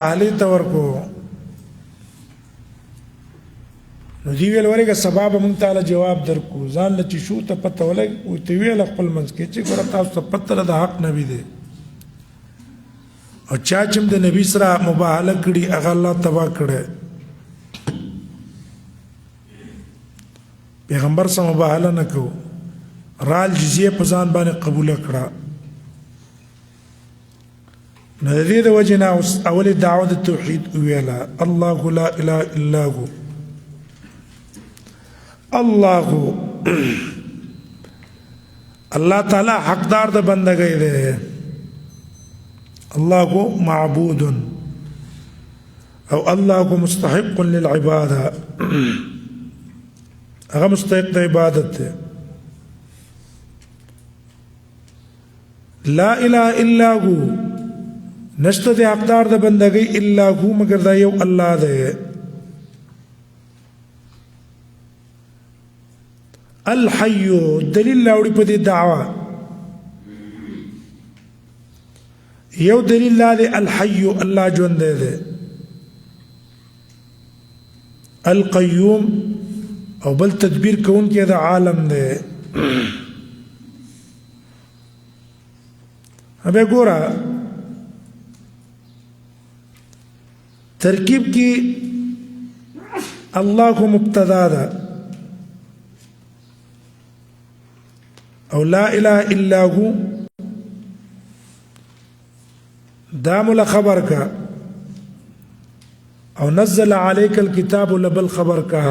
علي تورکو نو دی ویل ورګه سبب مونږ تعالی جواب درکو ځان لچ شو ته پته ولګ او تی ویل خپل منځ کې چې ګور تاسو ته پته د حق نبی دی او چا چې د نبی سره مباهله کړي هغه الله تبا کړي پیغمبر سره مباهله نکو رال جزیه په ځان باندې قبول کړه نو دې د وجنا اول دعوه التوحید ویلا الله لا اله الا هو الله الله تعالی حقدار د بندګۍ دی الله معبود او الله مستحق للعباده هغه مستحق د عبادت دی لا اله الا هو نشته د حقدار د بندګۍ الا هو مگر دا یو الله دی الحي دلیل لاوړي په دې دعوه یو دلیل لاله الحي الله ژوند دی القيوم او بل تدبیر کون کې دا عالم دی ابه ګورا ترکیب کی الله کو مبتدا ده او لا اله الا هو دام خبر کا او نزل عليك الكتاب لبل خبر کا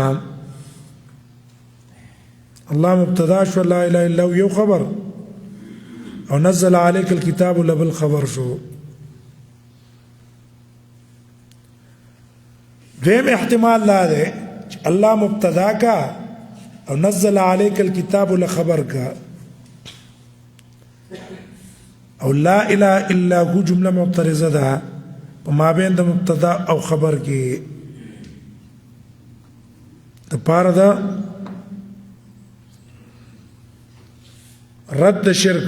الله مبتدا شو لا اله الا هو یو خبر او نزل عليك الكتاب لبل خبر شو دویم احتمال لا ده الله مبتدا کا او نزل عليك الكتاب لخبر کا او لا اله الا هو جمله معترضه ده ما بین د مبتدا او خبر کې د پاره ده رد شرک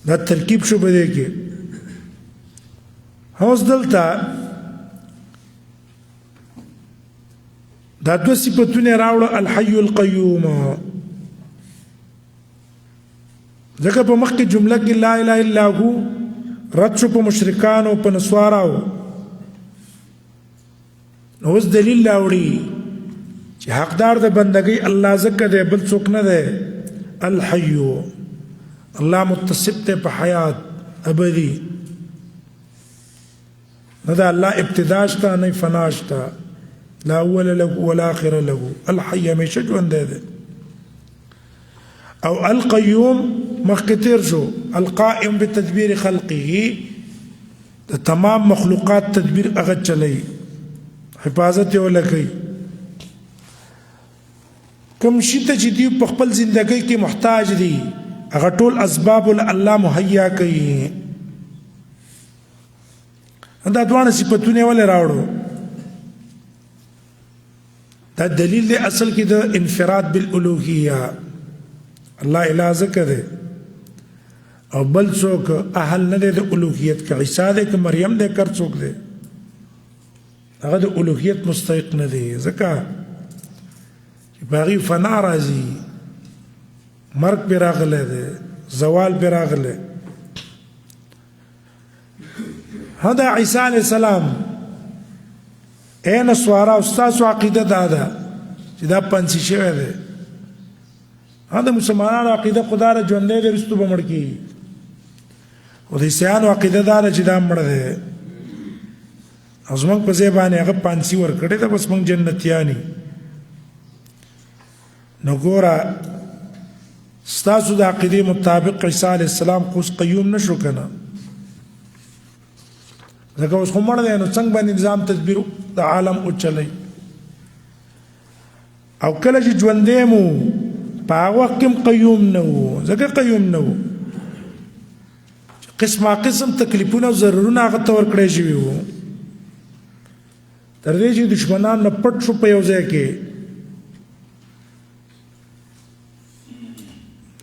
دا ترکیب شو بده کې هوس دلته دا دو صفتونه راوړه الحي القيوم ځکه په مخکې جمله کې لا اله الا هو رد شو په مشرکانو په نسواراو اوس دلیل راوړي چې حقدار د بندګۍ الله زکه دی بل څوک نه دی الحي الله متصف ته په حیات ابدي نه دا الله ابتدا شته نه فنا شته لا اول له ولا اخر له الحي همیشه ژوند دی او القيوم مخکتر شو القائم بتدبير خلقه د تمام مخلوقات تدبیر هغه چلی حفاظت یې ولکې کوم شي ته چې دی په خپل ژوندۍ کې محتاج دي هغه ټول اسباب الله مهیا کوي دا دوه صفاتونه ولې راوړو دا دلیل دی اصل کې د انفراد بالالوهیه الله اله ذکر دی او بل څوک اهل نه دی د الوهیت کې عیسی دی که مریم دی کر څوک دی هغه د الوهیت مستحق نه دی ځکه چې باغی فنا راځي مرګ پر راغله دی زوال پر راغله هدا عیسی علیہ السلام اے نسوارا استاد عقیده دادا چې دا پنځه شوی دی دا مسلمانانو عقیده خدا را ژوندې دی رستو به مړ کی او د عیسیانو عقیده دا چې دا مړ دی او زموږ په ځای باندې هغه پانسی ورکړی ده بس موږ جنتیانی نو ګوره ستاسو د عقیدې مطابق عیسی علیه السلام خو قیوم نشو که نه ځکه اوس خو مړ دی نو څنګه به نظام تدبیر د عالم اوچلی او کله چې ژوندی مو په هغه وخت کې قیوم نه و ځکه قیوم نه و قسمه قسم تکلیفونه او ضررونه هغه ته ورکړی شوي وو تر دې چې دشمنان نه پټ شو په یو ځای کې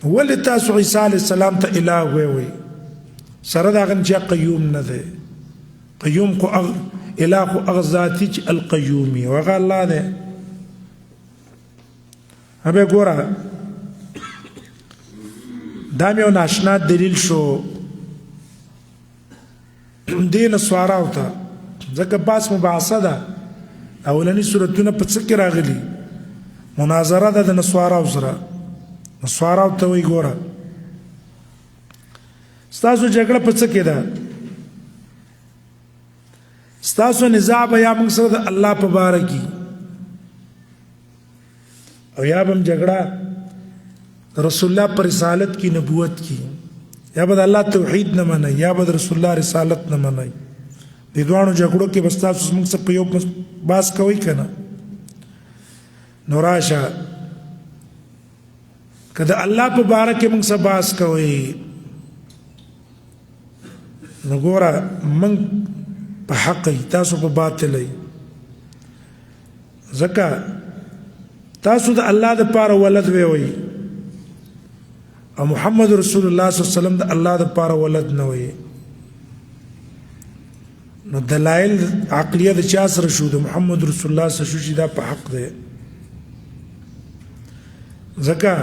ولې تاسو عیسی علیه السلام ته اله ووایئ سره د هغه چې قیوم نه دی قیوم خو اله خو هغه ذات چې القیوم وي او هغه الله دی هبه ګوره دا مې یو ناشنا دلیل شو دې نسواراو ته ځکه باس مباحثه ده اولني صورتونه په څه کې راغلي مناظره ده د نسواراو سره نسواراو ته وایي ګوره ستاسو جګړه په څه کې ده ستاسو نزاع به یا موږ سره د الله په باره کې او یا به هم جګړه رسول الله پر رسالت کی نبوت کی یا به د الله توحید نه منئ یا به د رسول الله رسالت نه منئ د دوانو جګړو کې بس تاسو موږ سره په یو باس کوئ که نه نو راشه که د الله په باره کې موږ سره باس کوئ نو ګوره موږ په حق یې تاسو په باطل یې ځکه تاسو د الله دپاره ولد ویوئ او محمد رسول الله صلی الله علیه وسلم د الله دپاره ولد نه ویئ نو دلایل عقلیه د چا سره شو د محمد رسول الله سره شو چې دا په حق دی ځکه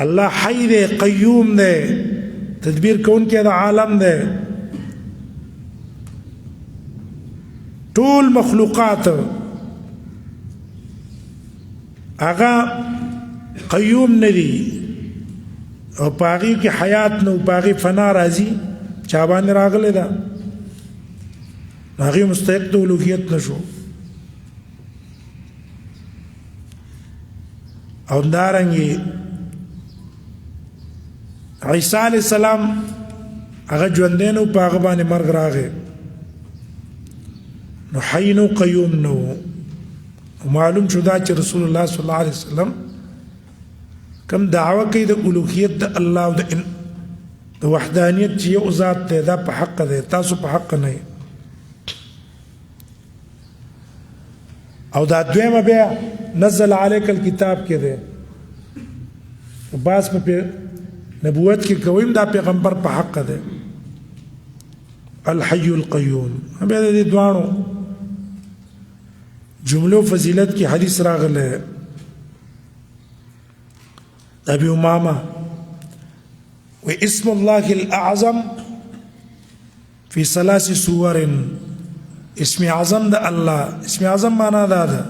الله حی دی قیوم دی تدبیر کوونکی د عالم دی ټول مخلوقات هغه قیوم ندی او پاغي کې حیات نو پاغي فنا راځي چا باندې راغله ده هغه مستحق د اولوهیت نشو او دارنګي عیسی علیہ السلام هغه ژوندینو پاغه باندې مرګ راغی نو حی نو قیوم نو معلوم شو دا چې رسول الله صلی الله علیه وسلم کم دعوه کوي د اولوهیت د الله او د وحدانیت چې یو ذات دی دا په حق دی تاسو په حق نه او دا دویمه بیا نزل علیک الکتاب کې دی باس په نبوت کې کویم دا پیغمبر په حق دی الحي القيوم بیا د دې دوانو جملو فضیلت کی حدیث راغله ابي امامه واسم الله الاعظم في ثلاث سور اسم اعظم د الله اسم اعظم معنا دا ده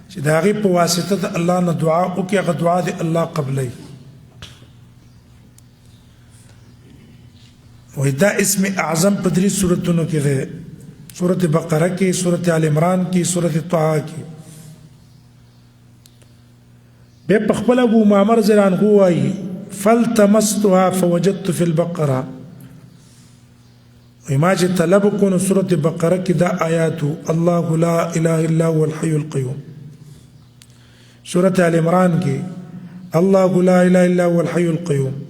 چې دا غي په واسطه د الله نه دعا او کې هغه دعا د الله قبلې ودا اسم اعظم په درې سورتونو کې ده سورة بقرة کی سورة آل عمران کی سورة طه کی بے پخپل ابو معمر زران گوائی فالتمستها فوجدت في البقرة وما جي طلب كون سورة بقرة کی دا آیات الله لا اله الا هو الحي القيوم سورة آل عمران کی الله لا اله الا هو الحي القيوم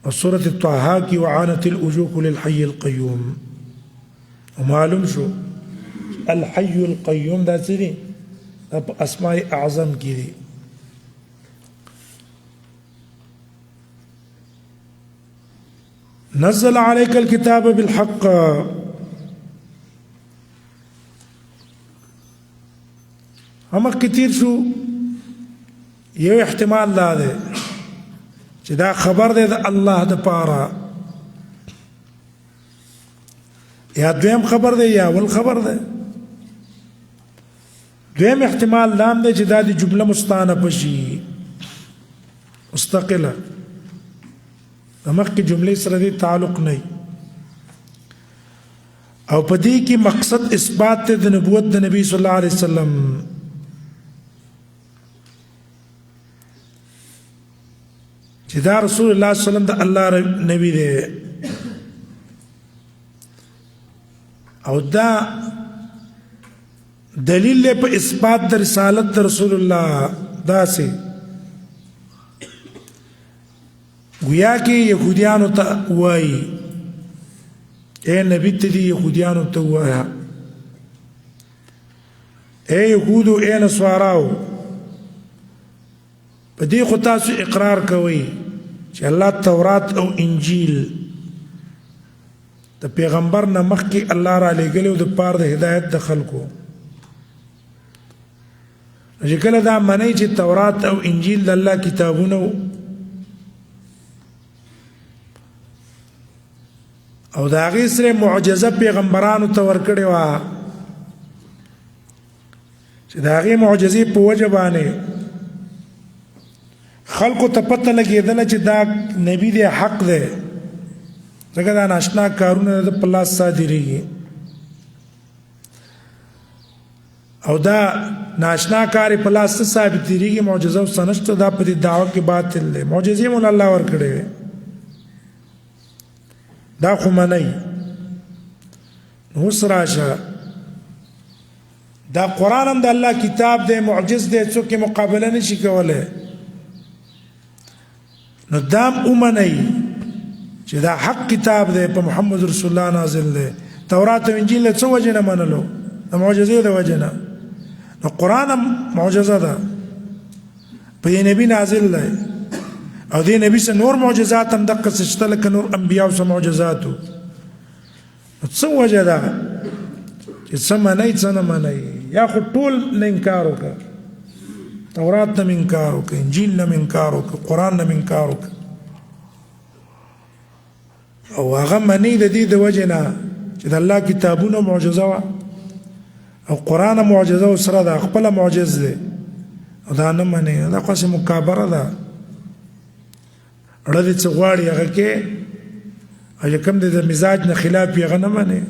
وسورة طه کی وعانت الوجوه للحي القيوم ومعلوم شو الحي القيوم دا څه دي اسماء اعظم کې دي نزل عليك الكتاب بالحق هم كتير شو یو احتمال دا ده چې دا خبر ده د الله د پاره یا دویم خبر ده یا اول خبر ده دویم احتمال دام ده چې دا د جمله مستانه پشي مستقله مخکې جملې سره دې تعلق نه او په دې کې مقصد اثبات د نبوت د نبی صلی الله علیه وسلم چې دا رسول الله صلی الله علیه وسلم د الله نبی دی او دا دلیل په اثبات د رسالت د رسول الله داسې گویا کې يهوديانو ته وایي اے نبی ته دي يهوديانو ته وایي اے يهودو اے نصاراو په دې خو تاسو اقرار کوئ چې الله تورات او انجیل د پیغمبر نه مخکې الله را لېږلی د پاره د هدایت د خلکو. چې کله دا منئ چې تورات او انجیل د الله کتابونه او د هغې سره معجزه پیغمبرانو ته ورکړې وه چې د هغې معجزې په وجه باندې خلکو ته پته لګېدله چې دا نبی دی حق دی ځکه دا ناشنا کارونه د په لاس صادرېږي او دا ناشنا کار په لاس څه ثابتېږي معجزه او سنشته دا په دې دعوه کې باطل دی معجزې مو الله ورکړې وې دا خو منئ نو اوس راشه دا قرآن هم د الله کتاب دی معجز دی څوک یې مقابله نشي کولی نو دام ومنئ چې دا حق کتاب دی په محمد رسول الله نازل دی تورات او انجیل له څه وجې نه منلو د معجزې د وجې نه نو قرآن هم معجزه ده په دې نبي نازل دی او دې نبی سره نور معجزات هم دقه شته لکه نور انبیاء سره معجزاتو څه وجه ده چې څه منئ څه نه منئ یا خو ټول نه انکار وکړه تورات نه انکار وکړه انجیل نه انکار وکړه قرآن نه انکار وکړه او هغه منئ د دې د وجې نه چې د الله کتابونه معجزه وه او قرآن معجزه سره ده خپله معجز دی او دا نه منئ دا خاصه مکابره ده اړه دې څه غواړي هغه کې او چې کوم د مزاج نه خلاف یې هغه نه منئ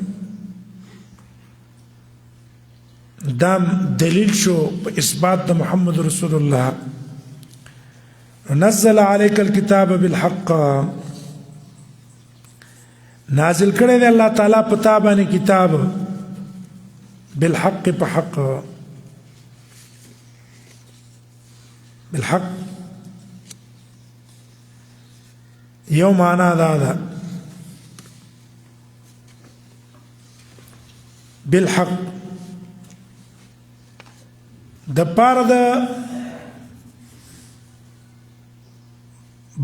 دام دلیل شو په اثبات د محمد رسول الله نزل عليك الكتاب بالحق نازل کړی دی الله تعالی په تا باندې کتاب بالحق په حق بالحق یو معنا دا ده بالحق د پاره د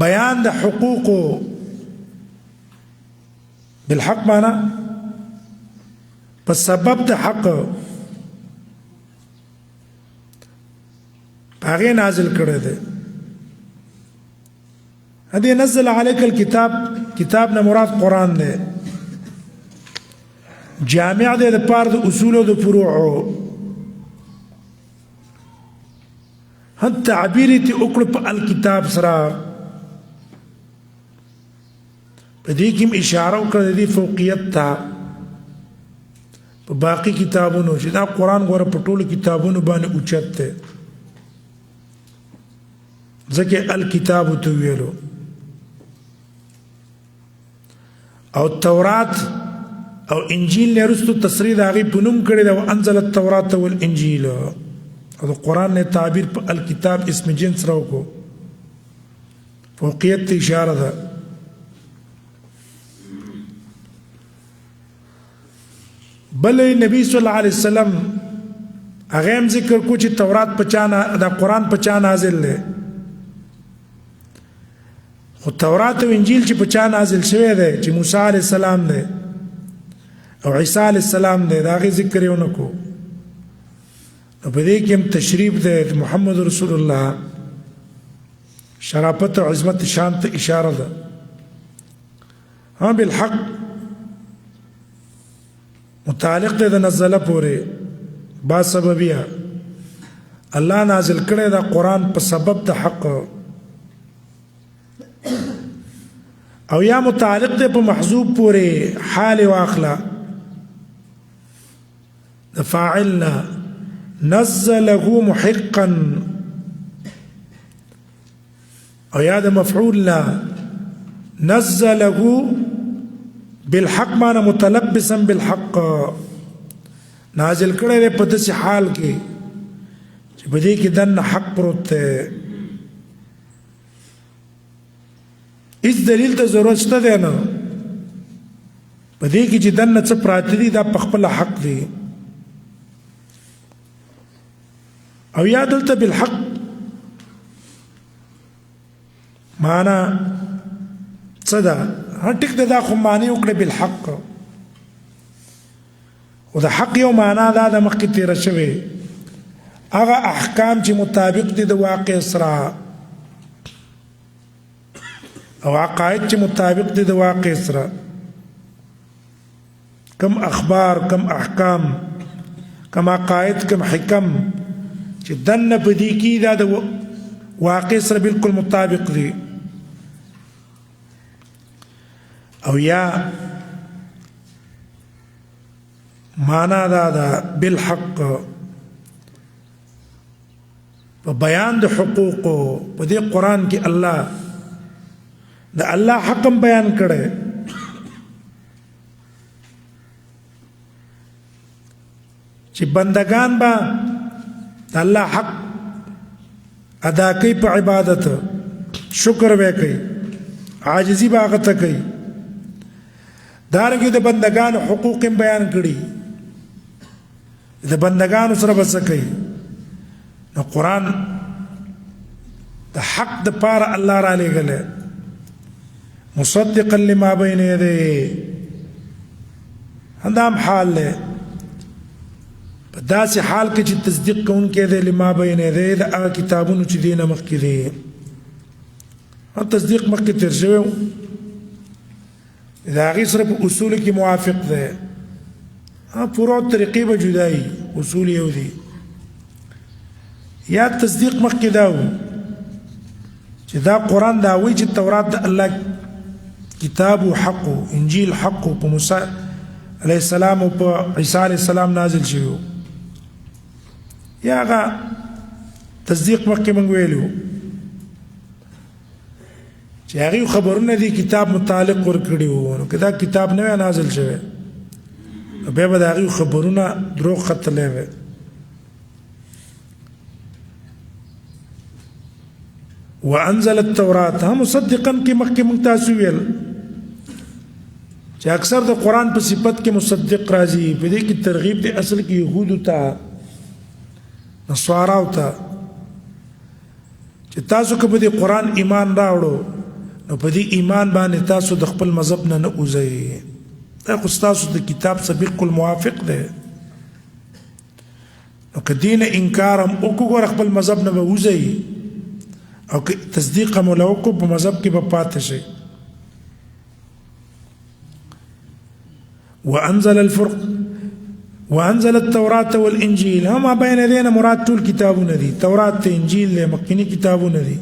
بیان د حقوقو بالحق معنا په سبب د حق هغه نازل کړی دی هدي نزل عليك الكتاب کتاب نه مراد قرآن دی جامع دی د پاره د اصول او د فروع هم تعبیر تی وکړ په الکتاب سره په دې کې اشاره وکړه د فوقیت ته په باقي کتابونو چې دا قرآن غوړه په ټولو کتابونو باندې اوچت دی ځکه الکتاب ته ویلو او تورات او انجیل نه رسو تصریح د هغې په نوم کړی دی وانزل التورات والانجیل او د قرآن نه تعبیر په الکتاب اسم جنس راوکو فوقیت ته اشاره ده بل نبی صلی الله علیه وسلم هغه هم ذکر کو چې تورات پچانا د قرآن پچا نازل دی خو تورات او انجیل چې پچا نازل شوی دی چې موسی علیه السلام دی او عیسی علیه السلام دی دا هغې ذکر یې ونه کو په دې کې هم تشریف دی محمد رسول الله شرافت او عظمت شان ته اشاره ده ها بالحق متعلق دی د نزله پورې با سببیه الله نازل کړی دا قرآن په سبب د حق او یا متعلق دی په محذوب پورې حال واخله د فاعلنا نزله محقا او یا د مفعول لا نزله بالحق معنی متلبسا بالحق نازل کړی دی په داسې حال کې چې په دې کې دننه حق پروت دی هیڅ دلیل ته ضرورت شته دی نه په دې کې چې دننه څه پراته دي دا په خپله حق دی او یا دلته بالحق معنا څه ده؟ ټیک ده، دا خو معنی وکړه بالحق، خو د حق یو معنا دا د مخکې تېره شوې، هغه احکام چې مطابق دي د واقع سره او عقاید چې مطابق دي د واقع سره، کم اخبار، کم احکام، کم عقاید، کم حکم چې دنه په دې کې دا د واقع سره بالکل مطابق دي، او یا معنا دا ده بالحق په بیان د حقوقو. په دې قرآن کې الله د الله حکم بیان کړی، چې بندگان به د الله حق ادا کوي په عبادت، شکر به کوي، عاجزي به هغه ته کوي. دارنګه د بندگانو حقوق هم بیان کړي، د بندگانو سره به څه کوي. نو قرآن د حق د پاره الله را لېږلی، مصدقا لما بین یدیه، همدا هم حال دی، په داسې حال کې چې تصدیق کوونکی دی لما بین یدیه، د هغه کتابونو چې دې نه مخکې دي. او تصدیق مخکې تېر شوی و، د هغې سره په اصولو کې موافق دی، فروع طریقې به جدا وي، اصول یو دي. یا تصدیق مخکې دا و چې دا قرآن دا وایي چې تورات د الله کتاب و حق و انجیل حق و په موسی علیه السلام او په عیسی علیه السلام نازل شوی و. یا هغه تصدیق مخکې موږ ویلو چې هغې خبرونه دي کتاب متعلق ورکړي وو، نو که دا کتاب نه وی نازل شوی نو بیا به د هغې خبرونه دروغ ختلی وی. وانزل التورات هم مصدقا کې مخکې موږ تاسو ویل چې اکثر د قرآن په صفت کې مصدق راځي، په دې کې ترغیب دی اصل کې یهودو ته، نصاراو ته، چې تاسو که په دې قرآن ایمان راوړو نو په دې ایمان باندې تاسو د خپل مذهب نه اوځئ، دا خو ستاسو د کتاب سره بالکل موافق دی. نو که دې نه انکار هم وکړو ګوره خپل مذهب نه به وځئ، او که تصدیق هم وله وکړو په مذهب کې به پاتې شئ. وانزل التوراة والانجیل، هم بین دینه مراد ټول کتابونه دي، تورات ته انجیل له مخکینی کتابونه دي،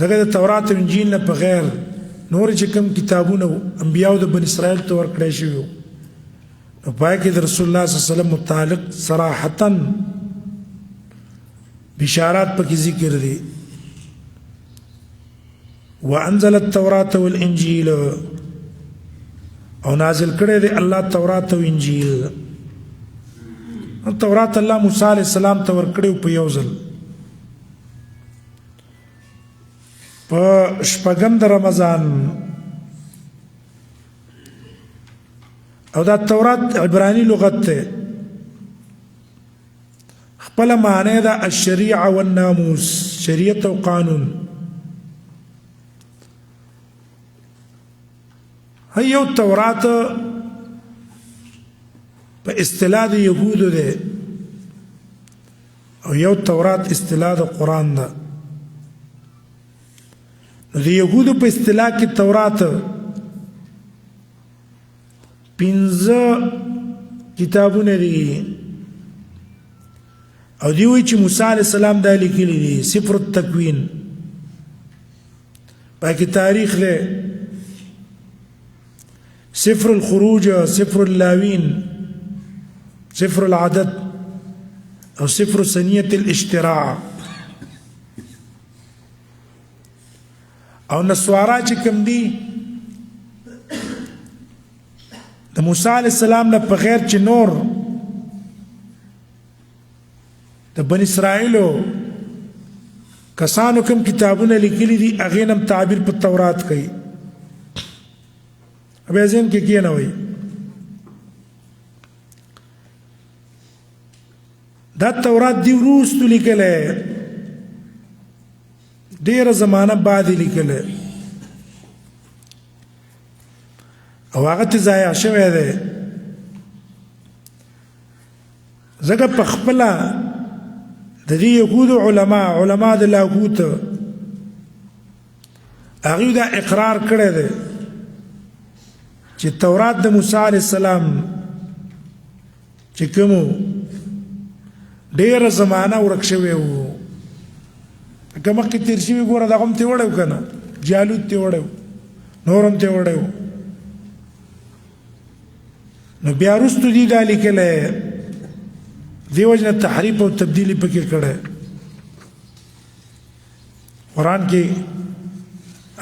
ځکه د تورات او انجیل نه بغیر نور چې کوم کتابونه انبیاء د بنی اسرائیل ته ورکړی شوي وو، نو پای کې د رسول الله صلی الله علیه وسلم متعلق صراحتاً بشارات پکې ذکر دي. وانزل التوراة والانجیل، او نازل کړی دی الله تورات او انجیل. تورات الله موسی علیه السلام ته ورکړی په یو ځل په شپږم د رمضان، او دا تورات عبرانی لغت ته خپل معنی دا الشریعه والناموس، شریعت او قانون. هیو تورات په اصطلاح د یهودو ده، او یو تورات اصطلاح د قرآن ده. نو د یهودو په اصطلاح کې تورات 15 کتابونه دي، او دی وی چې موسی علیه السلام دا لیکلي دي، سفر التکوین، پاکې تاریخ ده، سفر الخروج، سفر اللاوین، سفر العدد، او سفر سنیة الاشتراع. او نسوارا چې کوم دي د موسی علیه السلام نه په غیر چې نور د بنی اسرائیلو کسانو کوم کتابونه لیکلي دي هغې نه هم تعبیر په تورات کوي. بیا ذهن کې کېنوئ دا تورات دی وروستو لیکلی ډیره زمانه بعد لیکل او هغه ته ضایع شوی دی ځکه په خپله د دې یهودو علما د لاهوت هغوی دا اقرار کړی دی چې تورات د موسی علیه السلام چې کوم ډیره زمانه ورک شوی و که مخکې تېر شوي ګوره دغه هم ترې وړی و که نه جالوت ترې وړی و نور هم ترې وړی و نو بیا وروستو دي دا لیکلی دې وجه نه تحریف او تبدیلي پکې کړی قرآن کې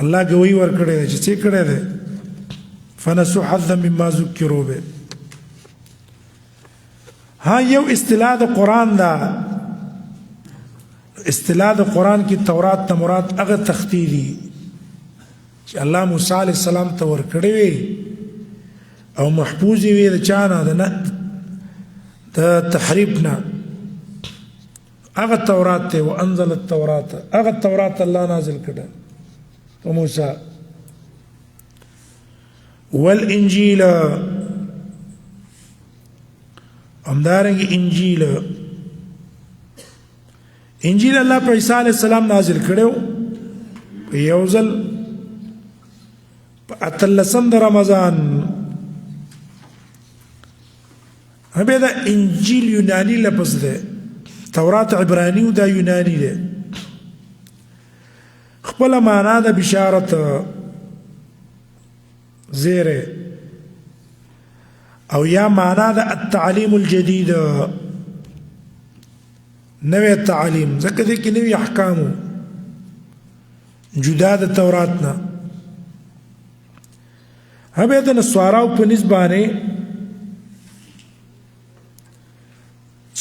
الله ګوی ورکړی دی چې څه کړی دی فنسوا حظا مما ذکروا به ها یو اصطلاح د قرآن دا اصطلاح د قرآن کې تورات ته مراد هغه تختې دي چې الله موسی علیه السلام ته ورکړی وي او محفوظ وي د چا نه د تحریف نه هغه تورات ته وانزل التورات هغه تورات الله نازل کړه په موسی والانجیل همدارنګه انجیل الله په عیسی علیه السلام نازل کړو په یو ځل په 13 د رمضان هغه دا انجیل یونانی لفظ ده تورات عبرانی او دا یونانی ده خپل معنا د بشارت زیره او یا معنا د التعلیم الجدید نوې تعلیم ځکه دې کې نوې احکام جدا د تورات نه هغه د نسواراو په نسبانه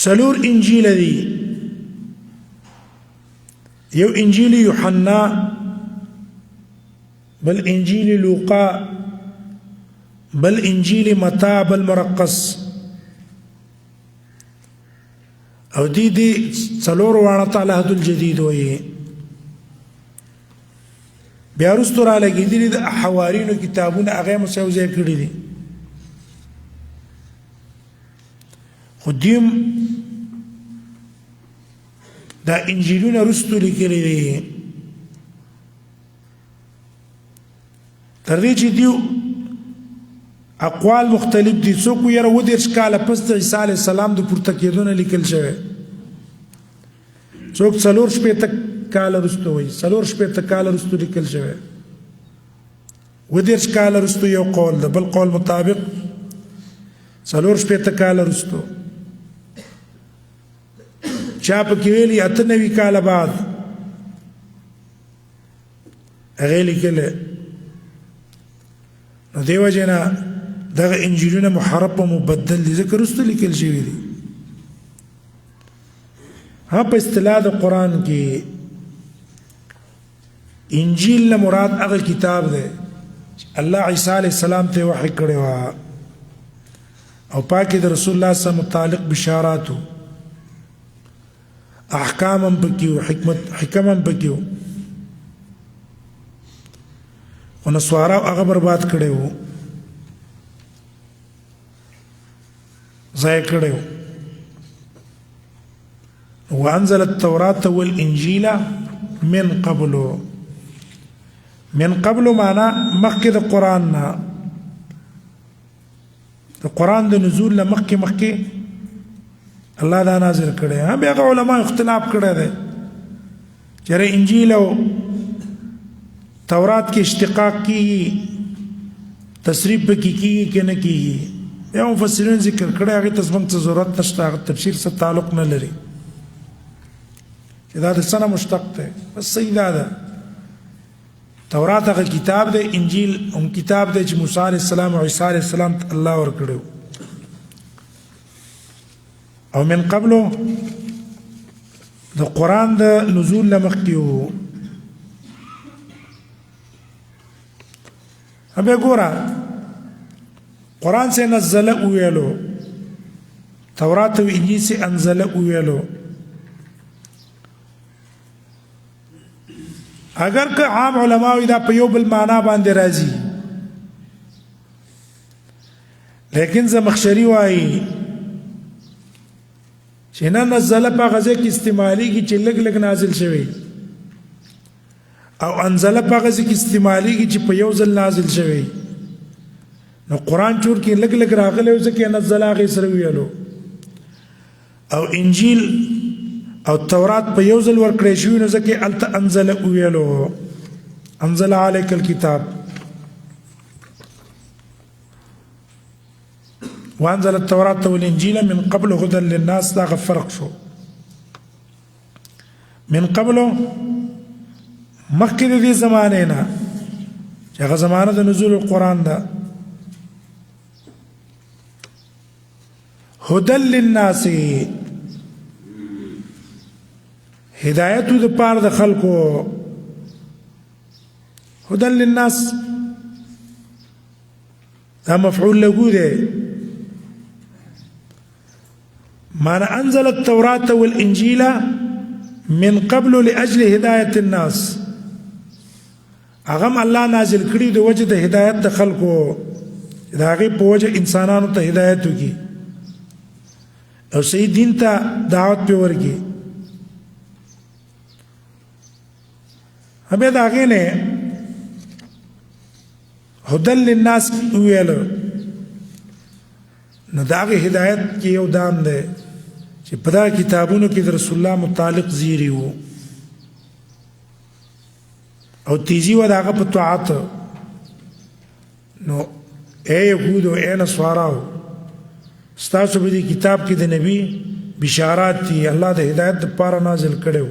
سلور انجیل دی یو انجیل یوحنا بل انجیل لوقا بل انجیل متی بل مرقس او دي څلور واړه تعالی العهد الجدید وایي بیا وروسته را لګېدلي د حوارینو کتابونه هغه هم سره یوځای کړي دي خو دیم دا انجیلونه وروسته لیکلي دي تر دې چې دیو اقوال مختلف دي څوک یې 10 کاله پس د عیسی علیه السلام د پورته کېدو نه لیکل شوی څوک 4 کاله وروسته وایي 4 کاله وروسته لیکل شوی 10 کاله وروسته یو قول د بل قول مطابق 4 کاله وروسته چا پکې ویلي 98 کاله بعد هغه لیکلی نو دې وجې نه دغه انجیلونه محرف او مبدل دي ځکه وروسته لیکل شوي دي ها په اصطلاح د قرآن کې انجیل نه مراد هغه کتاب دی الله عیسی علیه السلام ته وحی کړی و او پاکې د رسول الله سره متعلق بشاراتو احکام هم پکې و حکم هم پکې و خو نسوارا هغه برباد کړی و ضایع کړی و وانزل التوراة والانجیل من قبل معنا مخکې د قرآن نه د قرآن د نزول نه مخکې الله دا نازل کړی ها بیا علماء اختلاف کړی دی چې انجیل او تورات کې اشتقاق کیږي تصریف پکې کیږي که نه کیږي یا مفسرین ذکر کړی هغې ته زموږ څه ضرورت نشته هغه تفسیر سره تعلق نه لري چې دا د څه نه مشتق دی بس صحیح دا ده تورات هغه کتاب دی انجیل هم کتاب دی چې موسی علیه السلام او عیسی علیه السلام ته الله ورکړی او من قبلو د قرآن د نزول نه مخکې و ابه ګوره قرآن سے نزل ویلو تورات او انجیل سے انزل ویلو اگر که عام علماء دا په یو بل معنا باندې راځي لیکن زمخشری وایي چې نه نزل په غزه کې استعمالي کې چې لګ لګ نازل شوی او انزل په غزه کې استعمالي کې چې په یو ځل نازل شوی نو قران چور کې لګ لګ راغلی او ځکه نزل هغه سره ویلو او انجیل او تورات په یو ځل ورکړی شوی نو ځکه الت انزل ویلو انزل عليك الكتاب وانزل التوراة والانجيل من قبل هدى للناس دا فرق شو من قبل مخکې دې زمانه نه چې هغه زمانه د نزول القرآن ده هدى للناس هدایت د پاره د خلکو هدى للناس دا مفعول له ده معنى أنزل التوراة والإنجيل من قبل لأجل هداية الناس اغم الله نازل کړي د وجه د هدایت د خلکو دا غي په وجه انسانانو ته هدایت وکي او صحیح دین ته دعوت په ورګي هبه دا غي نه هدل للناس ویل نو دا غي هدایت کې یو دام ده چې په دا کتابونو کې د رسول الله متعلق زیری وو او تیزی و داغه په طاعت نو اے یهودو اے نصاراو ستاسو په دې کتاب کې د نبی بشارات دي الله د هدایت لپاره نازل کړو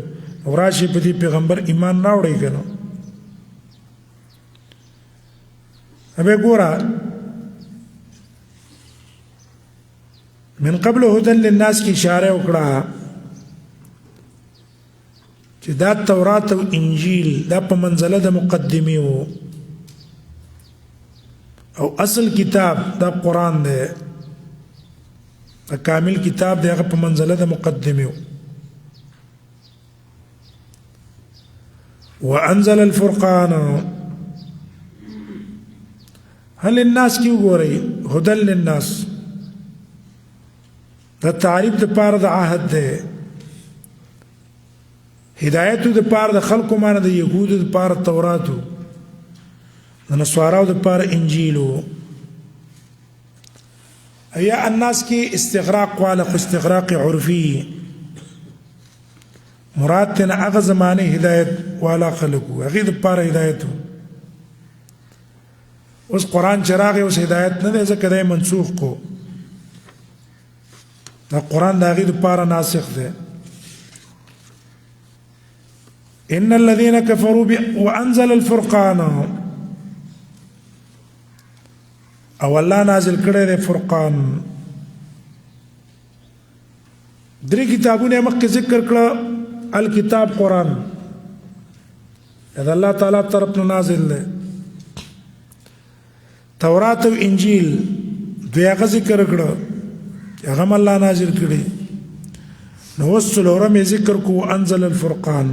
او راشي په دې پیغمبر ایمان راوړی کنه ابه ګورا من قبل هدى للناس کی اشاره وکړه چې دا تورات او انجیل دا په منزله د مقدمي وو او اصل کتاب دا قران دی دا کامل کتاب دی هغه په منزله د مقدمي وو وانزل الفرقان هل الناس کی وګورئ هدى للناس دا تعریف د پاره د عهد دی هدایت د پاره د خلکو معنی د يهودو د پاره تورات د نصاراو د پاره انجیل ایا الناس کې استغراق والا استغراق عرفي مراد ته هغه زمانه هدایت والا خلکو هغه د پاره هدایت اوس قران چراغ اوس هدایت نه ده ځکه دا منسوخ کو دا قران دا غي د پاره ناسخ ده ان الذين كفروا وانزل الفرقان او الله نازل کړی دی فرقان درې کتابونه مخکې ذکر کړه الکتاب قران دا الله تعالی طرف نه نازل دی تورات او انجیل دویغه ذکر کړه هغه الله نازل کړي نو وسلورم ذکر کو انزل الفرقان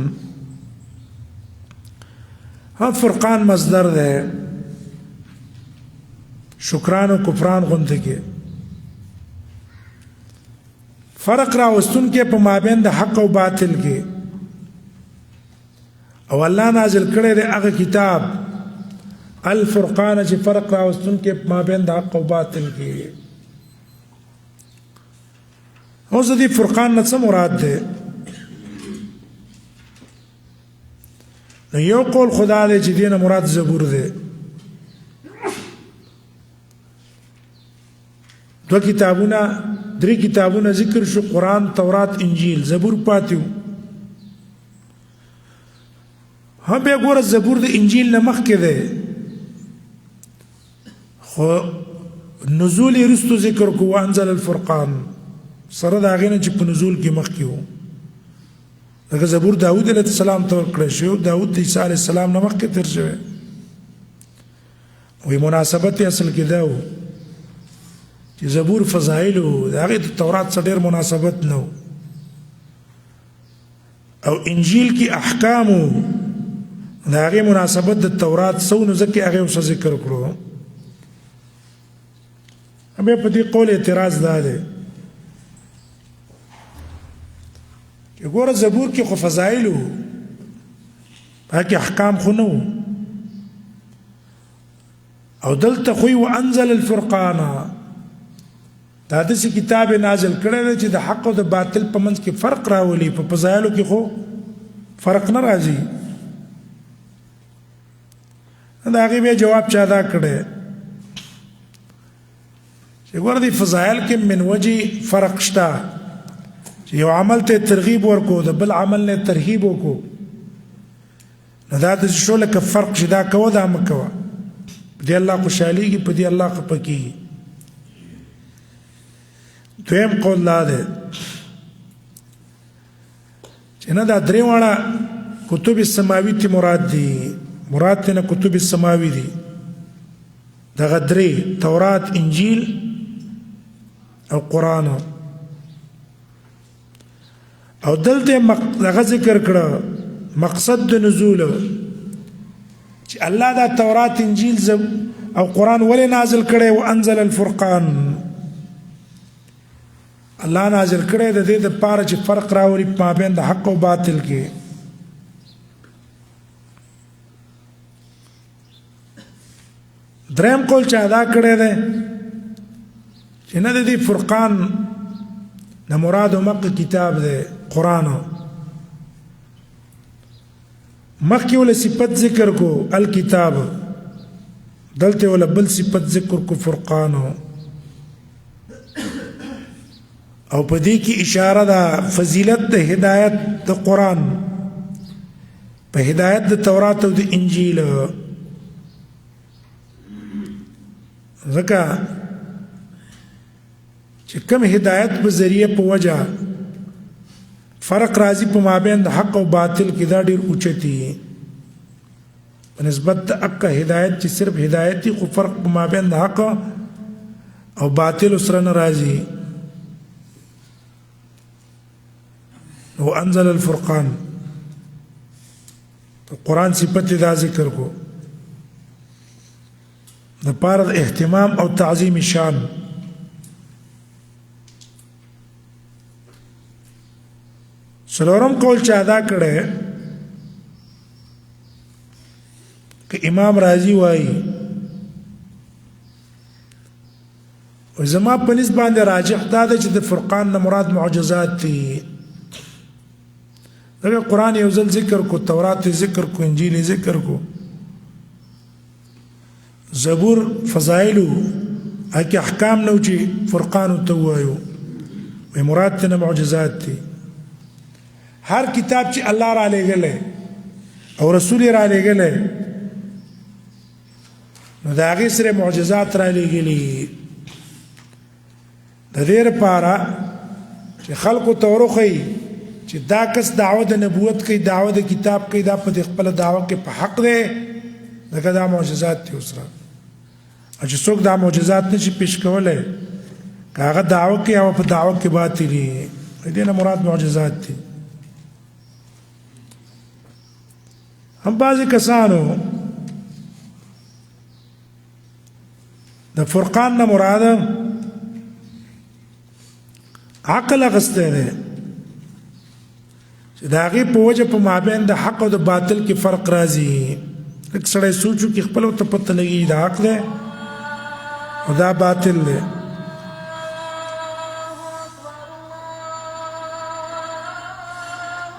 ها فرقان مصدر ده شکران او کفران غونډه کې فرق راوستون کې په مابین د حق او باطل کې او الله نازل کړی دی هغه کتاب الفرقان چې فرق راوستون کې په مابین د حق او باطل کې اوس دې فرقان نه څه مراد ده نو یو قول خدا دې چې دینه مراد زبور ده دو کتابونه درې کتابونه ذکر شو قران تورات انجیل زبور پاتیو هم به ګوره زبور د انجیل نه مخکې ده خو نزول رستو ذکر کو انزل الفرقان سره دا غینه چې په نزول کې مخکې وو دغه زبور داوود علیه السلام ته ورکړل شو داوود د عیسی علیه السلام نه مخکې تر شوی وی مناسبت اصل کې دا و چې زبور فضایل او هغه د تورات سره ډېر مناسبت نه او انجیل کې احکام دا هغې مناسبت د تورات سو نو ځکه هغې اوس ذکر کړو. بیا په دې قول اعتراض دا دی چې ګوره زبور کې خو فضایل وو، هغه کې احکام خو نه وو، او دلته خو وانزل الفرقان دا داسې کتاب نازل کړی دی چې د حق او د باطل په منځ کې فرق راولي. په فضایلو کې خو فرق نه راځي. د هغې بیا جواب چا دا کړی چې ګوره دې فضایل کې من وجې فرق شته چې یو عمل ته ترغیب ورکو د بل عمل نه ترهیب وکړو، نو دا داسې شو لکه فرق چې دا کوه دا مه کوه، په دې الله خوشحالېږي په دې الله خفه کېږي. دویم قول دا دی چې نه دا درې واړه کتب سماوي تی مراد دي، مراد ته نه کتب سماوي دي، دغه درې تورات، انجیل او قرآن. او دلته دغه ذکر کړه مقصد د نزول چې الله دا تورات، انجیل او قرآن ولې نازل کړي. وانزل الفرقان، الله نازل کړي د دې دپاره چې فرق راولي په مابین د حق او باطل کې. دریم قول چې ادا کړی دی چې نه د دې فرقان نه مراد مکه کتاب دی قرآن. مخکې ولا صفت ذکر کو الکتاب، دلته ولا بل صفت ذکر کو فرقان، او په دې کې اشاره ده فضیلت د هدایت د قرآن په هدایت د تورات او د انجیل. ځکه چې کوم هدایت په ذریعه په وجه فرق راځي په مابین د حق او باطل کې دا ډېر اوچتي په نسبت د حق هدایت چې صرف هدایتي خو فرق په مابین د حق او باطل سره نه راځي. وانزل الفرقان قرآن صفت دا ذکر کو د پاره د اهتمام او تعظیم شان. څلورم قول چې ادا کړی که امام رازی وایي زما په نسبت باندې راجح دا ده چې د فرقان نه مراد معجزات دي. دغه قرآن یو ځل ذکر کو، تورات ذکر کو، انجیل ذکر کو، زبور فضائلو هکې احکام نو چې فرقانو ته ووایو وی مراد ته نه معجزات دي. هر کتاب چې الله را لېږلی او رسول یې را لېږلی نو د هغې سره معجزات را لېږلي د دې لپاره چې خلقو ته وروښیي چې دا کس دعوه د نبوت کوي، دعوه د کتاب کوي، دا په دې خپله دعوه کې په حق دی، ځکه دا معجزات دي اوس را. او چې څوک دا معجزات نشي پیش کولی که هغه دعوه کوي او په دعوه کې باطلي، دې نه مراد معجزات دي. هم بعضې کسانو د فرقان نه مراد عقل اخیستی دی چې د هغې په وجه په مابین د حق او د باطل کې فرق راځي. لږ سړی سوچ وکړي خپله ورته پته لګېږي دا حق دی او دا باطل دی.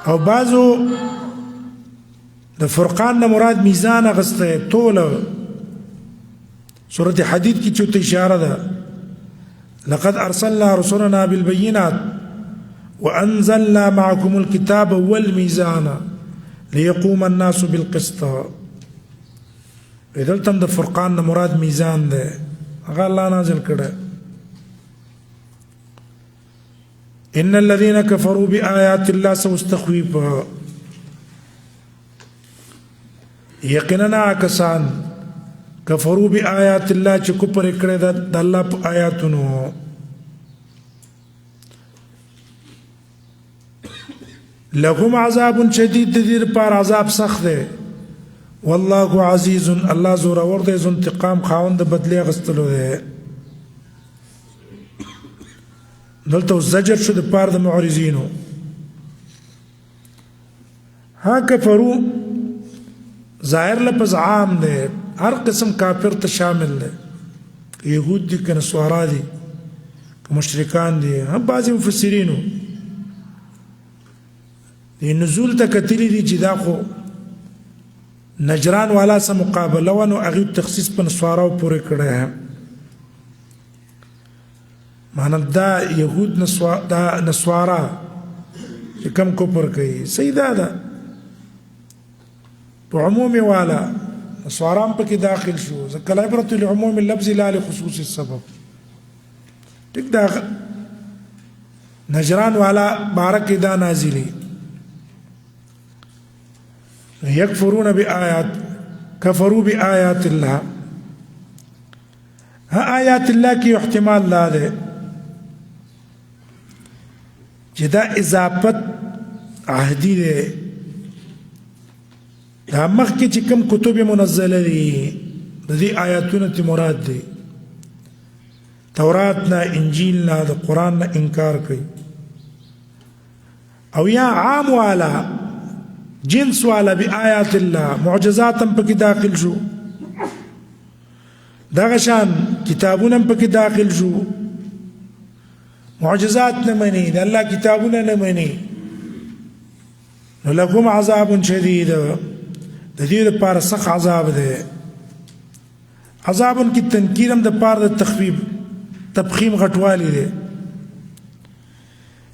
او بعضو د فرقان نه مراد میزان اخیستی توله. سورة حدید کی چوت اشاره ده لقد ارسلنا رسلنا بالبينات وانزلنا معكم الكتاب والميزان ليقوم الناس بالقسط. دلته د فرقان نه مراد میزان ده، هغه الله نازل کړه. ان الذين كفروا بآيات الله سوستخويفا، یقینا کسان کفروا بآیات الله چې کفر کړی د الله په آیاتونو لهم عذاب شدید، د دې لپاره عذاب سخت دی. والله عزیز الله زورور دی ذو انتقام خاوند بدلی اخیستلو دی دلته زجر شو د پاره د معرضینو ها کفرو ظاهر لفظ عام دی هر قسم کافر ته شامل دی یهود دي که نصارا دي که مشرکان دي هم بعضې مفسرینو د نزول ته کتلي دي چې دا خو نجران والا سره مقابله وه نو هغوی تخصیص په نصاراو پورې کړی معنا دا یهود دا نصارا چې کم کفر کوي صحیح دا ده په عمومي والا نصارام پکې داخل شو ځکه العبرة لعموم اللفظ لا لخصوص السبب ټیک دا نجران والا بارک دا نازلی یکفرون بآیات کفروا بآیات الله ها آیات الله کی احتمال لا ده چې دا اضافت عهدی ده دا مخکې چې کوم کتب منزله دي د دې آیاتونو ته مراد دي تورات نه انجیل نه د قرآن نه انکار کوي او یا عام والا جنس والا بآیات الله معجزات هم پکې داخل شو دغه شان کتابونه هم پکې داخل شو معجزات نه مني د الله کتابونه نه مني نو لكم عذاب شدید د دې لپاره سخت عذاب دی عذاب کی تنکیر هم د پاره د تخفیف تبخیم غټوالی دی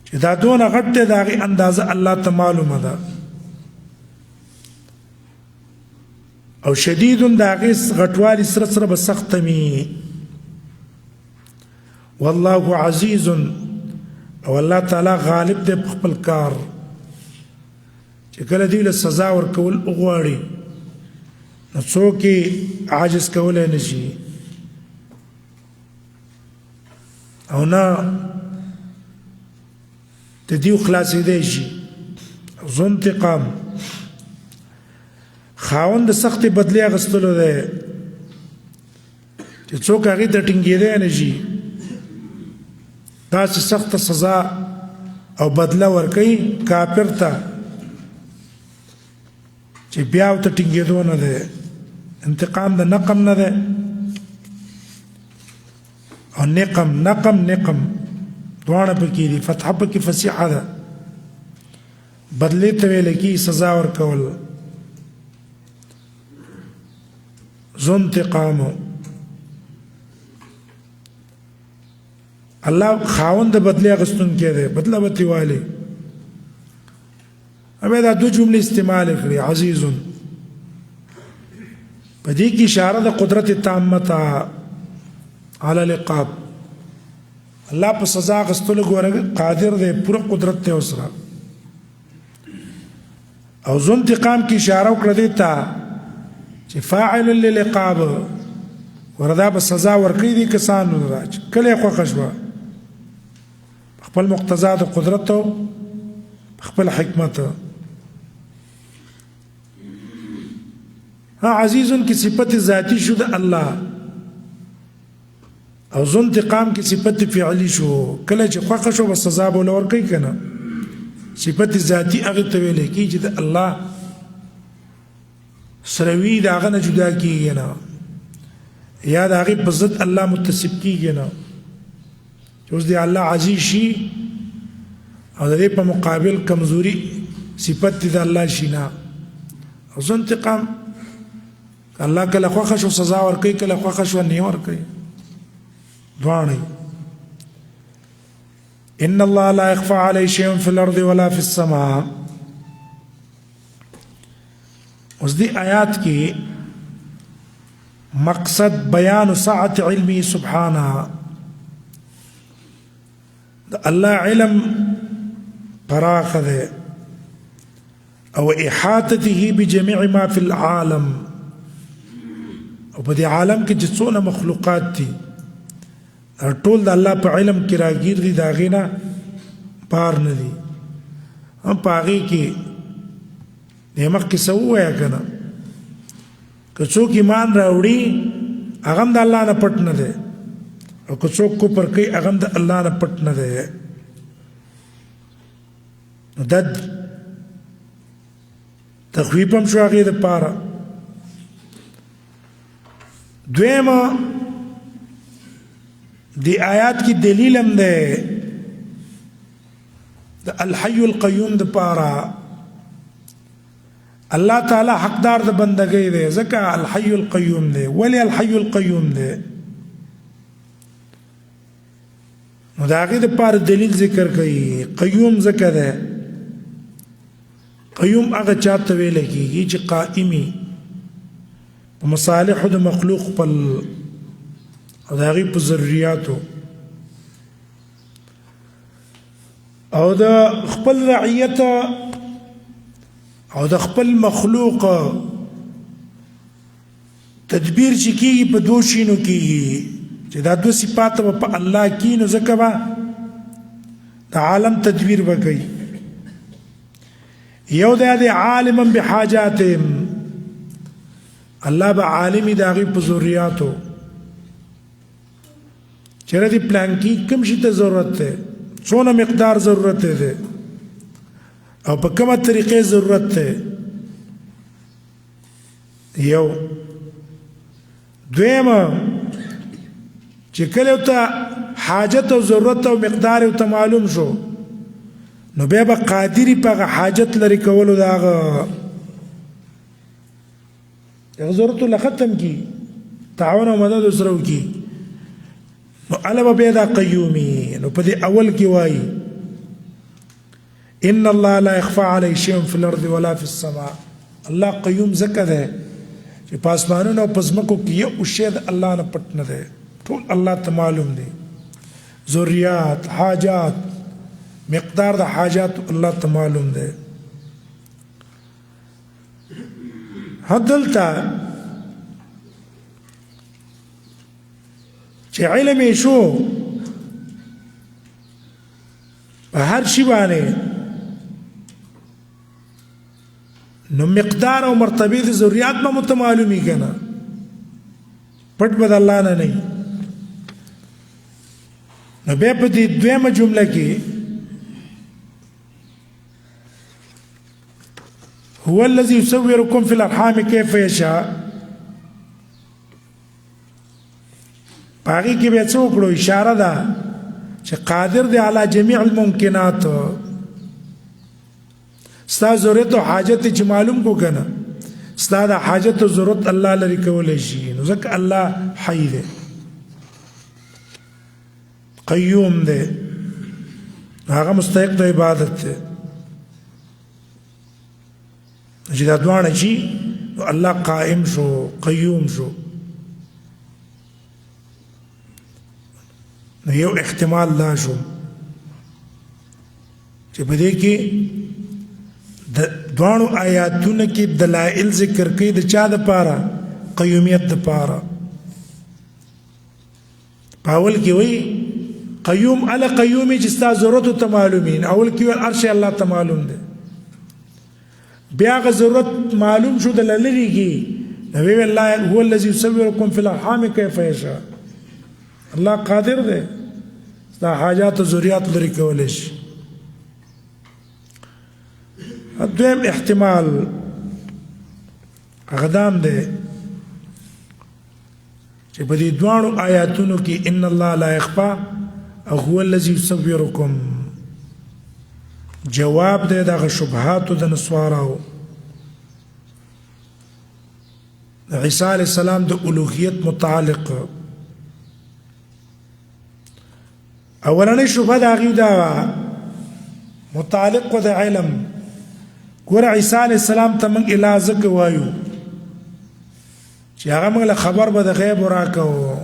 چې دا دونه غټ دی د هغې اندازه الله ته معلومه ده او شدید د هغې غټوالي سره سره به سخته وي والله عزیز او الله تعالی غالب دی په خپل کار چې کله دوی له سزا ورکول وغواړي نو څوک یې عاجز کولی نه شي او نه د دیو خلاصېدی شي ذو انتقام خاوند د سختې بدلې اخیستلو دی چې څوک هغې ته ټینګېدی نه شي داسې سخته سزا او بدله ورکوي کافر ته چې بیا ورته ټینګېدو نه دی انتقام د نقم نه دی او نقم دواړه پکې دي فتحه پکې فصیحه ده بدلې ته ویل کېږي سزا ورکول ذو انتقام الله خاوند بدلې اخیستونکی دی بدله به ترې والي ابه دا دو جمله استعمال کړي عزیز په دې کې اشاره د قدرت تامه ته علی العقاب الله په سزا غستلو ګوره قادر دی پوره قدرت ته اوسره او ذو انتقام کې اشاره وکړه دې ته چې فاعل للعقاب وردا په سزا ورکړي دي کسانو راځي کله خوښ شوه خپل مقتضا د قدرت او خپل حکمت ها عزیزن کی صفت ذاتی شو د الله او ذو انتقام کی صفت فعلی شو کله چې خوښ شو بس سزا به ولور کوي کنه صفت ذاتی هغه ته ویل کی چې د الله سروي دا هغه نه جدا کیږي نه یا د هغه په ضد الله متصف کیږي نه چې اوس دی الله عزیز شي او د دې په مقابل کمزوري صفت د الله شي نه او ذو انتقام الله کله خوښ شو سزا ورکوي کله خوښ شو نه ورکوي دواړه ان الله لا يخفى عليه شيء في الارض ولا في السماء اوس دې آیات کې مقصد بیان سعت علمه سبحانه الله علم فراخ ده او احاطته بجميع ما في العالم او په دې عالم کې چې څونه مخلوقات دي ټول د الله په علم کې راګیر دي دا غینا پار نه دي هم پاغي کې دماغ کې سو ویا کنه که څوک ایمان راوړي هغه هم د الله نه پټ نه دی او که څوک کفر کوي هغه هم د الله نه پټ نه دی. نو دا تخویف هم شو هغې دپاره. دویمه دی آیات کی دلیل هم دی د الحی القیوم دپاره. الله تعالی حقدار د بندګۍ دی ځکه الحی القیوم دی. ولی الحی القیوم دی؟ نو د هغې دپاره دلیل ذکر کوي. قیوم ځکه دی، قیوم هغه چاته ویلی کېږي چې قائمي په مصالحو د مخلوق خپل او د هغې په ضروریاتو او د خپل رعیت او د خپل مخلوق تدبیر چې کېږي په دوه شینو کېږي چې دا دوه صفات به په الله کېږي نو ځکه به د عالم تدبیر به کوي. یو دی عالما بحاجاتهم، الله به عالمي د هغې په ضروریاتو چېرې د پلانکي کوم شي ته ضرورت دی، څونه مقدار ضرورت دی او په کومه طریقې ضرورت دی. یو دویمه چې کله ته حاجت او ضرورت او مقدار ته معلوم شو نو بیا به قادری په هغه حاجت لري کولو د هغه ضرورت له ختم کی تعاون او مدد سره وکړي. نو الله به بیا دا قیومي. نو په دې اول کې وایي ان الله لا يخفى عليه شيء في الارض ولا في السماء. الله قیوم ځکه دی چې په اسمانونو او په ځمکو کې یو شی د الله نه پټ نه دی، ټول الله ته معلوم دی. ضروریات، حاجات، مقدار د حاجات الله ته معلوم دی. دلته چې علم یې شو په هر شي باندې نو مقدار او مرتبه د ضروریات به متمعلومي کنه، پټ به د الله نه نه. نو بیا په دې دویمه جمله کې هو الذي يصوركم في الارحام كيف يشاء، باقي کې به څه وکړو؟ اشاره ده چې قادر دی علی جميع الممکنات. ستا ضرورت او حاجت چې معلوم کو کنه، ستا د حاجت او ضرورت الله لري کولی شي. نو ځکه الله حی دی، قیوم دی، هغه مستحق د عبادت دی. چې دا دواړه شي نو الله قائم شو، قیوم شو. نو یو احتمال دا شو چې په دې کې د دواړو آیاتونو کې دلایل ذکر کوي د چا دپاره؟ قیومیت دپاره. په اول کې وایي قیوم اله قیومي چې ستا ضرورتو ته معلومین. اول کې ویل هر شی الله ته معلوم دی. بیا هغه ضرورت معلوم شو د لرې کې نو ویل الله هو الذي يصوركم في الارحام كيف يشاء. الله قادر دی ستا حاجات او ضروریات لري کولی شي. دویم احتمال هغه دام دی چې په دې دواړو آیاتونو کې ان الله لا يخفى او هو الذي يصوركم جواب دی دغه شبهاتو د نسواراو. عیسی علیه السلام د الوهیت متعلق اولنۍ شبهه د هغې دا متعلق د علم. ګوره عیسی علیه السلام ته موږ اله ځکه وایو چې هغه موږ له خبر به د غیب راکوو.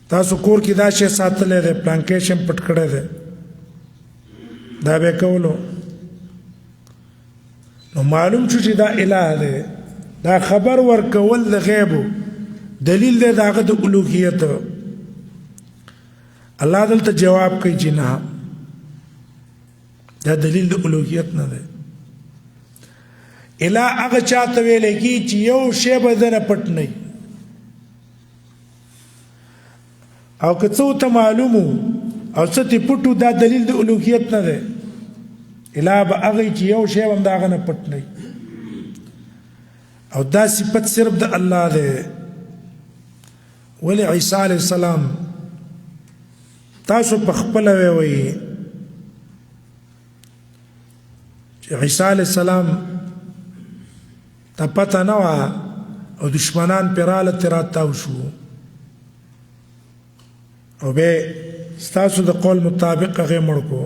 تاسو کور کې دا شی ساتلی دی، پلانکی شی پټ کړی دی، دا به کولو. نو معلوم شو چې دا اله دی. دا خبر ورکول د غیبو دلیل دی د هغه د الوهیت. الله دلته جواب کوي چې نه، دا دلیل د الوهیت نه دی. الہ هغه چاته ویل کی چې یو شی به دنه پټ نه او که څو ته معلومو او څه ته پټو دا دلیل د الوهیت نه دی الہ به هغه چې یو شی هم د هغه نه پټ نه او دا صفت صرف د الله دی ولی عیسی علیه السلام تاسو په خپل وی چې عیسی علیه السلام ته پته نه وه او دشمنان پرې راله ترې راتاو شو او بیا ستاسو د قول مطابق هغې مړ کو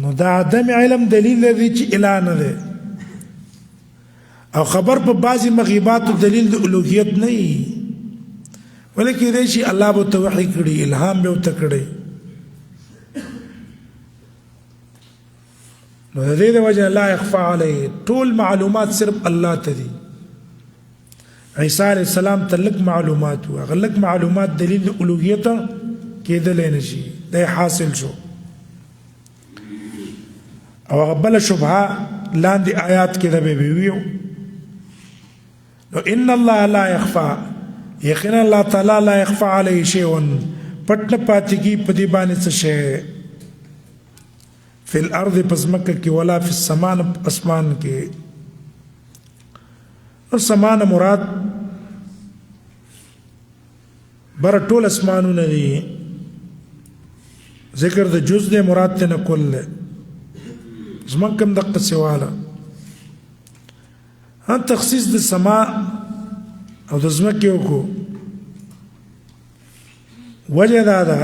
نو دا عدم علم دلیل دی چې اله نه دی او خبر په بعضې مغیباتو دلیل د الوهیت نه وي ولې کېدای شي الله به ورته وحي کړي الهام به ورته کړی نو د دې د وجه لا يخفى علیه ټول معلومات صرف الله ته دي عیسی علیه السلام ته لږ معلومات و هغه لږ معلومات دلیل د الوهیت کېدلی نه شي دا حاصل شو او هغه بله شبهه لاندې آیات کې د به ویو نو ان الله لا يخفى یقینا الله تعالی لا يخفى علیه شیء پټ نه پاتې کي په دې باندې څه شی فی الارض پس مکه کی ولا فی السمان اسمان کی اور سمان مراد بر ټول اسمانونه دي ذکر د جز د مراد ته نه کول زمون کوم دقه سواله ان تخصیص د سما او د زمکه کو وجه دا ده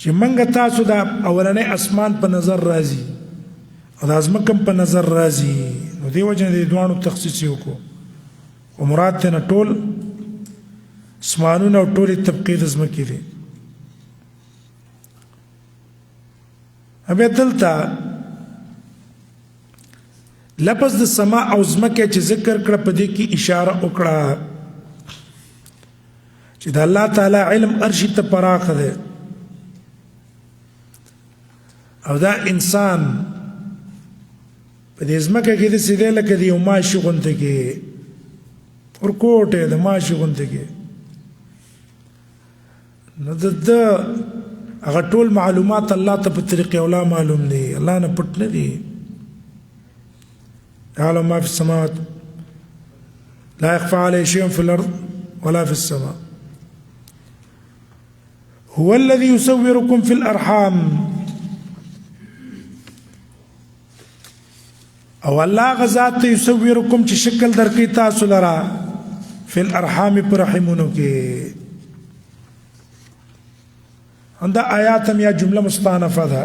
چې منګه تاسو دا اولنې اسمان په نظر راځي او د ازمکم په نظر راځي نو دی وجه د دوانو تخصیص وکړو او مراد ته ټول اسمانونه او ټول طبقې د ازمکې دي ابه دلته لفظ د سما او ازمکه چې ذکر کړ په دې کې اشاره وکړه چې د الله تعالی علم ارشي ته پراخ ده او دا انسان په دې ځمکه کې د سیدې لکه د یو ماشي غونته کې ورکوټه د ماشي غونته کې نو د هغه ټول معلومات الله ته په طریقې اولا معلوم دي الله نه پټ نه دي يعلم ما في السماوات لا يخفى عليه شيء في الأرض ولا في السماء هو الذي يصوركم في الأرحام او الله غزات يصوركم چې شکل درکې تاسو لرا فی الارحام پر رحمونو کې اندا آیات هم یا جمله مستانفه ده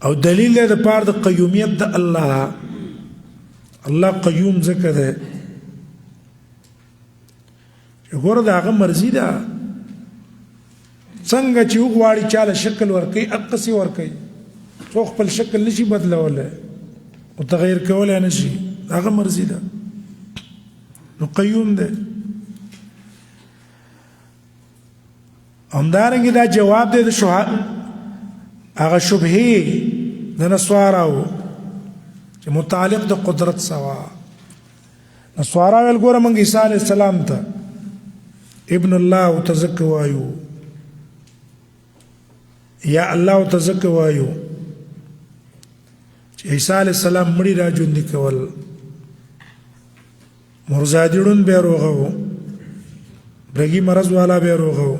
او دلیل د پاره د قیومیت د الله الله قیوم ذکر ده ګور دا هغه مرزي ده څنګه چې وغواړي چاله شکل ورکي اقصي ورکي څو خپل شکل نشي بدلوله او تغیر کولای نشي هغه مرزي ده نو قیوم ده همدارنګه دا جواب دی د هغه شبهه د نسواراو چې متعلق د قدرت سوا نسوارا ول ګوره مونږ عیسی علیه السلام ته ابن الله تزک وایو یا الله تزک وایو چې عیسی علیه السلام مړی را ژوندي کول مرزادیړون به روغو برګي مرز والا به روغو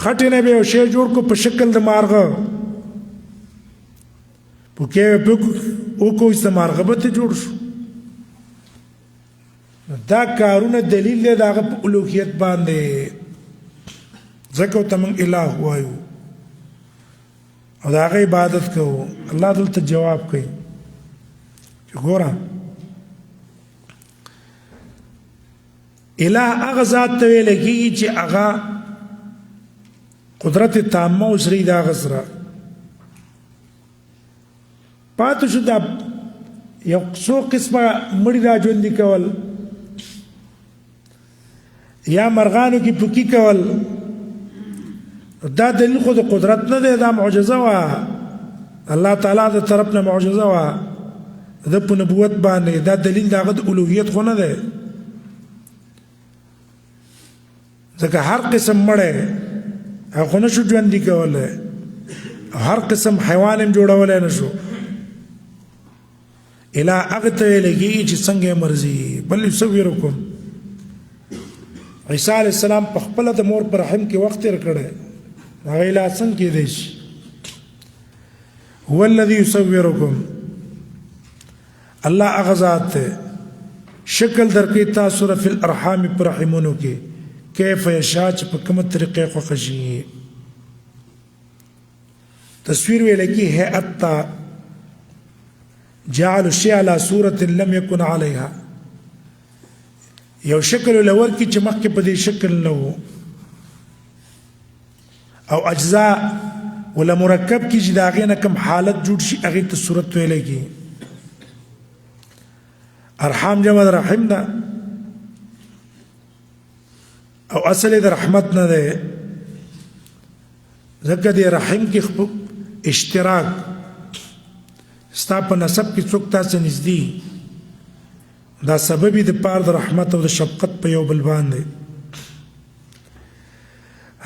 خټینه به شی جوړ کو په شکل د مارغه پوکې په او کو استمارغه به ته جوړ شو دا کارونه دلیل دی دا په الوهیت باندې ځکه ته موږ الہ وایو او دا غي عبادت کوو الله دلته جواب کوي چې ګوره الہ هغه ذات ته ویل کېږي چې هغه قدرت تامه او سری دا غسره پاتې شو دا یو څو قسمه مړی را ژوندي کول یا مرغانو کې پوکي کول دا دلیل خو د قدرت نه دی، دا معجزه وه، الله تعالی د طرف نه معجزه وه د په نبوت باندې. دا دلیل د هغه د الوهیت خو نه دی، ځکه هر قسم مړی هغه خو نه شو ژوندي کولی، هر قسم حیوان هم جوړولی نه شو. اله هغه ته ویل کېږي چې څنګه یې مرضي. بل یصورکم، عیسی علیه السلام په خپله د مور په رحم کې وخت تېر کړی، هغه اله څنګه کېدی شي؟ هو الذي یصورکم، الله هغه ذات دی شکل درکوي تاسو ته فی الارحام په رحمونو کې کیف یشاء چې په کومه طریقې خوښه شي. تصویر ویل کېږي هیئت ته، جعل الشیء على صورة لم يكن عليها، یو شکل ولور کی چې مخکې په دې شکل نه وو، او اجزاء ولا مرکب کی چې د هغې نه کوم حالت جوړ شي هغې ته صورت ویلی کېږي. ارحام جمع د رحم ده او اصل د رحمت نه دی، ځکه د رحم کې اشتراک ستا په نسب کې څوک تاسو نږدې، دا سبب د پاره د رحمت او د شفقت په یو بل باندې.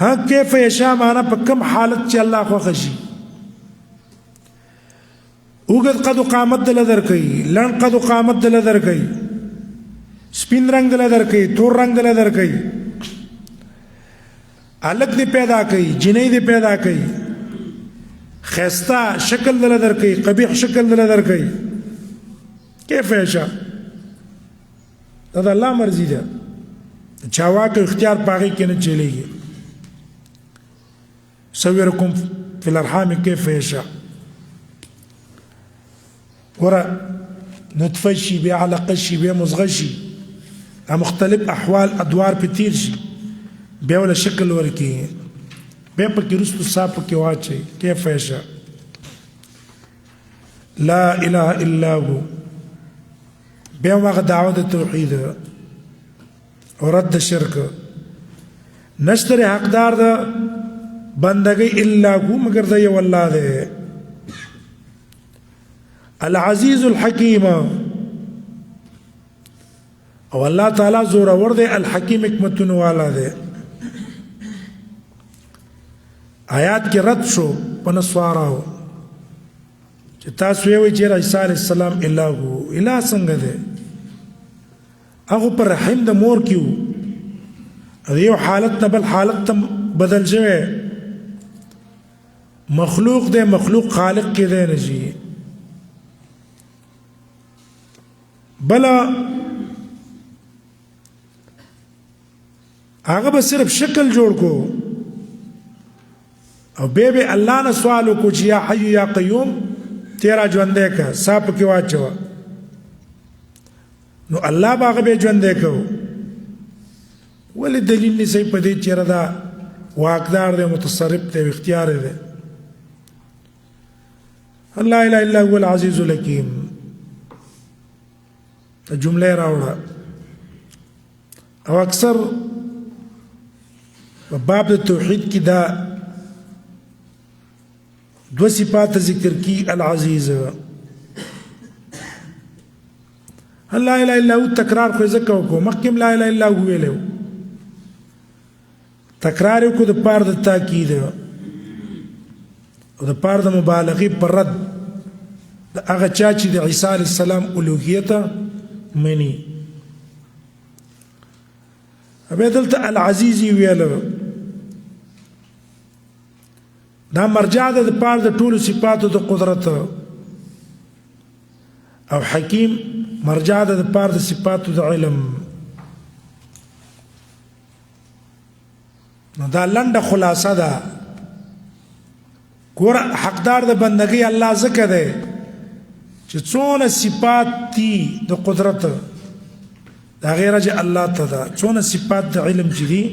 ها کیف یشاء معنا په کوم حالت چې الله خوښه شي. اوږد قد و قامت دله درکوي، لنډ قد و قامت دله درکوي، سپین رنګ دله درکوي، تور رنګ دله درکوي، هلک دې پیدا کوي، جنۍ دې پیدا کوي، خیسته شکل دله درکوي، قبیح شکل دله درکوي. کیف یشاء دا د الله مرضي ده، چا واک اختیار په هغې کې نه چلیږي. یصورکم فی الارحام کیف یشاء. ګوره نطفه شي، بیا علقه شي، بیا مضغه شي، مختلف احوال ادوار په تیر شي، بیا ولا شکل ورکړي، بیا پکې وروستو ساه پکې واچوي. کیف یشاء. لا اله الا هو، بیا هغه دعوه د توحید او رد شرک. نشته حقدار د بندګۍ الا هو مگر د یو الله دی. العزیز الحکیم، او الله تعالی زورور دی، الحکیم حکمتونو والا دی. آیات کې رد شو په نسواراو چې تاسو یې وایئ چې عیسی علیه السلام اله هو. اله څنګه دی؟ هغه پر رحم د مور کې و، د یو حالت نه بل حالت ته بدل شوی مخلوق دی، مخلوق خالق کې دی نه شي. بله هغه به صرف شکل جوړ کو او به الله نه سوال وکړو چې یا حی یا قیوم تیرا ژوندی که، ساه پکې واچوه، نو الله به هغه به ژوندی کو. ولې دلیل نیسئ په دې چېرې دا واکدار دی، متصرف دی، اختیار دی. لا اله الا هو العزیز الحکیم. جمله راوړه او اکثر په باب د توحید کې دا دو صفات ذکر کی. العزیز، لا اله الا هو تکرار خو ځکه وکړو، مخکې لا اله الا هو ویلی، تکرار یې وکړو د پاره د تاکید او د پاره د مبالغې پر رد د هغه چا چې د عیسی علیه السلام الوهیت مني. بیا دلته العزیز یې ویله، دا مرجع ده د پاره د ټولو صفاتو د قدرت، او حکیم مرجع ده د پاره د صفاتو د علم. نو دا لنډه خلاصه ده. ګوره حقدار د بندګۍ الله ځکه دی چې څونه صفات دي د قدرت د هغې رجع الله ته ده، څونه صفات د علم چې دي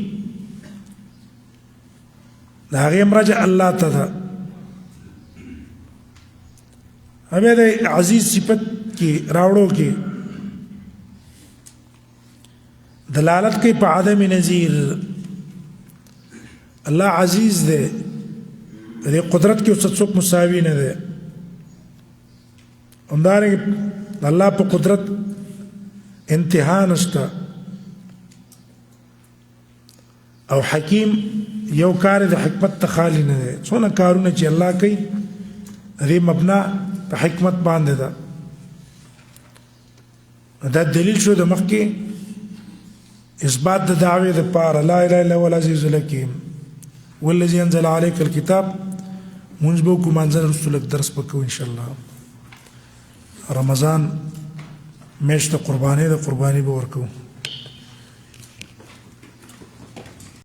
د هغې هم رجع الله ته ده. بیا د عزیز صفت کې راوړو کې دلالت کوي په عدم نظیر. الله عزیز دی دې قدرت کې اوس څوک مساوي نه دی همدارنګه الله په قدرت انتها نشته او حکیم یو کار د حکمت ته خالی نه دی څونه کارونه چې الله کوي دې مبنا په حکمت باندې ده دا دلیل شو د مخکې اثبات د دعوې د پاره لا اله الا هو العزیز الحکیم والذي انزل عليك الكتاب مونږ به کوم انزل رسول درس وکړو ان شاء الله رمضان میاشت قرباني د قرباني به ورکو